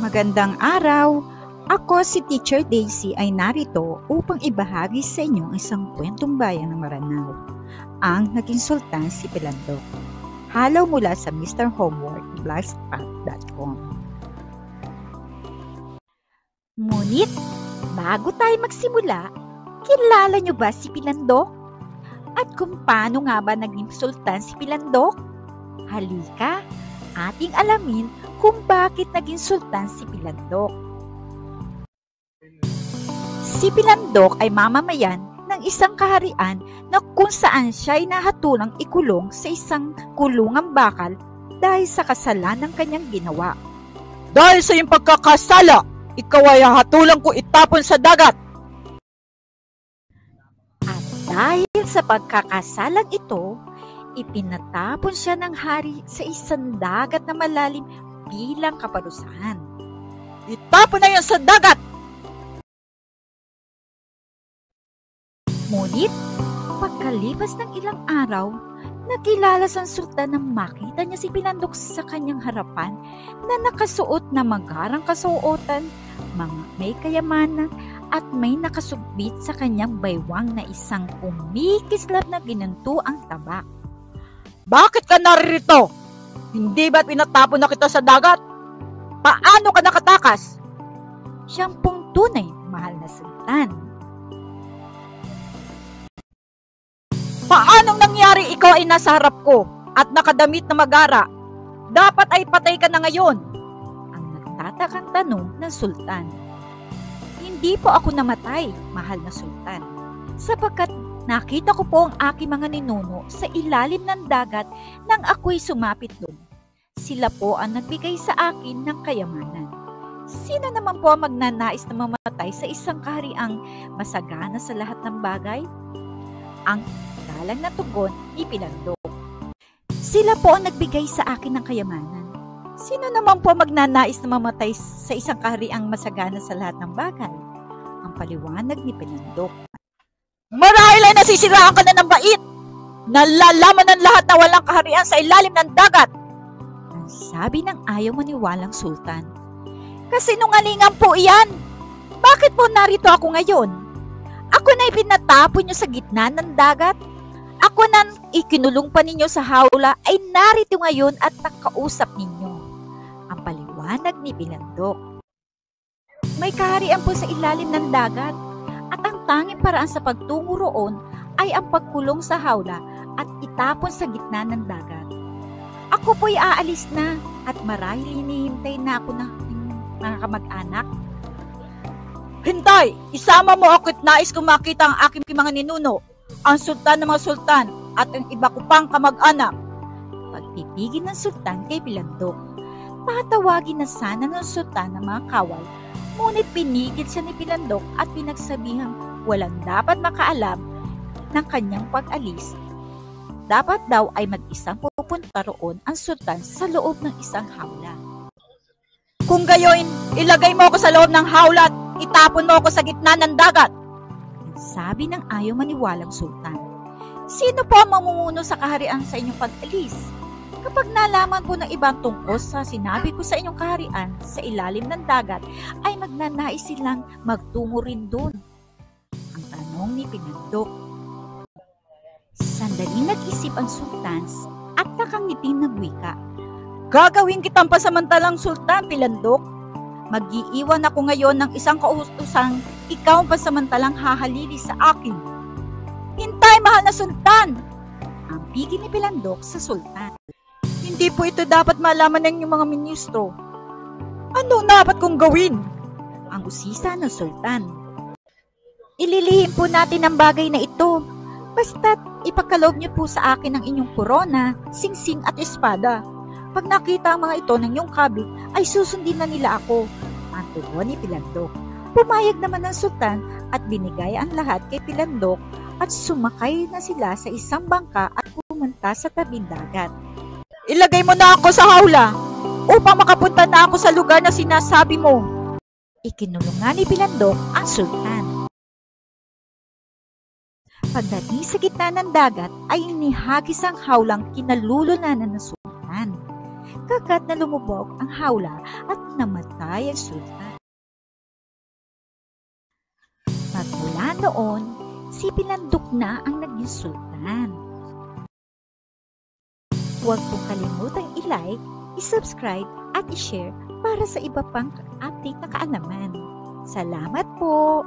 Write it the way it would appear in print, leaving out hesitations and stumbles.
Magandang araw! Ako si Teacher Daisy ay narito upang ibahagi sa inyo ang isang kwentong bayan ng Maranao, ang naging sultan si Pilandok. Halaw mula sa Mr. Homework, blogspot.com. Ngunit, bago tayo magsimula, kilala niyo ba si Pilandok? At kung paano nga ba naging sultan si Pilandok? Halika, ating alamin kung bakit naging sultan si Pilandok. Si Pilandok ay mamamayan ng isang kaharian na kung saan siya ay nahatulang ikulong sa isang kulungang bakal dahil sa kasalanan ng kanyang ginawa. Dahil sa iyong pagkakasala, ikaw ay hatulang ko itapon sa dagat. At dahil sa pagkakasalang ito, ipinatapon siya ng hari sa isang dagat na malalim bilang kaparusahan. Itapon na yan sa dagat! Ngunit, pagkalipas ng ilang araw, nakilala sa sultan na makita niya si Pilandok sa kanyang harapan na nakasuot na magarang kasuotan, mga may kayamanan at may nakasubit sa kanyang baywang na isang kumikislap na ginantuang tabak. Bakit ka naririto? Hindi ba't pinatapon na kita sa dagat? Paano ka nakatakas? Siyang pong tunay, mahal na sultan. Paanong nangyari ikaw ay nasa harap ko at nakadamit na magara? Dapat ay patay ka na ngayon. Ang nagtatakang tanong ng sultan. Hindi po ako namatay, mahal na sultan, sapagkat nakita ko po ang aking mga ninuno sa ilalim ng dagat nang ako'y sumapit doon. Sila po ang nagbigay sa akin ng kayamanan. Sino naman po ang magnanais na mamatay sa isang kahariang masagana sa lahat ng bagay? Ang galang na tugon ni Pilandok. Sila po ang nagbigay sa akin ng kayamanan. Sino naman po magnanais na mamatay sa isang kahariang masagana sa lahat ng bagay? Ang paliwanag ni Pilandok. Marahil ay nasisiraan ka na ng bait! Nalalaman ng lahat na walang kaharian sa ilalim ng dagat! Ang sabi ng ayaw maniwalang sultan. Kasinungalingan po iyan! Bakit po narito ako ngayon? Ako na ipinatapon niyo sa gitna ng dagat? Ako na ikinulong pa ninyo sa hawla ay narito ngayon at nakausap ninyo. Ang paliwanag ni Pilandok. May kaharian po sa ilalim ng dagat. At ang tanging paraan sa pagtungo roon ay ang pagkulong sa hawla at itapon sa gitna ng dagat. Ako po'y aalis na at marahil hinihintay na ako ng mga kamag-anak. Hintay! Isama mo ako at nais kong makita ang aking mga ninuno, ang sultan ng mga sultan at ang iba ko pang kamag-anak. Pagpipigil ng sultan kay Pilandok, tatawagin na sana ng sultan ng mga kawal. Ngunit pinigil siya ni Pilandok at pinagsabihang walang dapat makaalam ng kanyang pag-alis. Dapat daw ay mag-isang pupunta roon ang sultan sa loob ng isang hawla. Kung gayon, ilagay mo ako sa loob ng hawla at itapon mo ako sa gitna ng dagat. Sabi ng ayaw maniwalang sultan. Sino po ang mamumuno sa kaharian sa inyong pag-alis? Kapag nalaman po ng ibang tungkol sa sinabi ko sa inyong kaharian sa ilalim ng dagat, ay magnanais silang magtungo rin doon. Ang tanong ni Pilandok. Sandali nag-isip ang sultan at nakangiting nagwika. Gagawin kitang pasamantalang sultan, Pilandok. Mag-iiwan ako ngayon ng isang kaustusang ikaw ang pasamantalang hahalili sa akin. Hintay, mahal na sultan! Ang pigil ni Pilandok sa sultan. Hindi po ito dapat malaman ng inyong mga ministro. Ano dapat kong gawin? Ang usisa ng sultan. Ililihim po natin ang bagay na ito. Basta't ipagkaloob niyo po sa akin ang inyong korona, singsing at espada. Pag nakita ang mga ito ng inyong kabit, ay susundin na nila ako. Ang tugon ni Pilandok. Pumayag naman ng sultan at binigay ang lahat kay Pilandok at sumakay na sila sa isang bangka at pumunta sa tabing dagat. Ilagay mo na ako sa hawla upang makapunta na ako sa lugar na sinasabi mo. Ikinulong nga ni Pilandok ang sultan. Pagdating sa gitna ng dagat ay inihagis ang hawlang kinalulunanan ng sultan. kagat na lumubog ang hawla at namatay ang sultan. Magmula noon, si Pilandok na ang naging sultan. Huwag po kalimutang i-like, i-subscribe at i-share para sa iba pang update na kaalaman. Salamat po!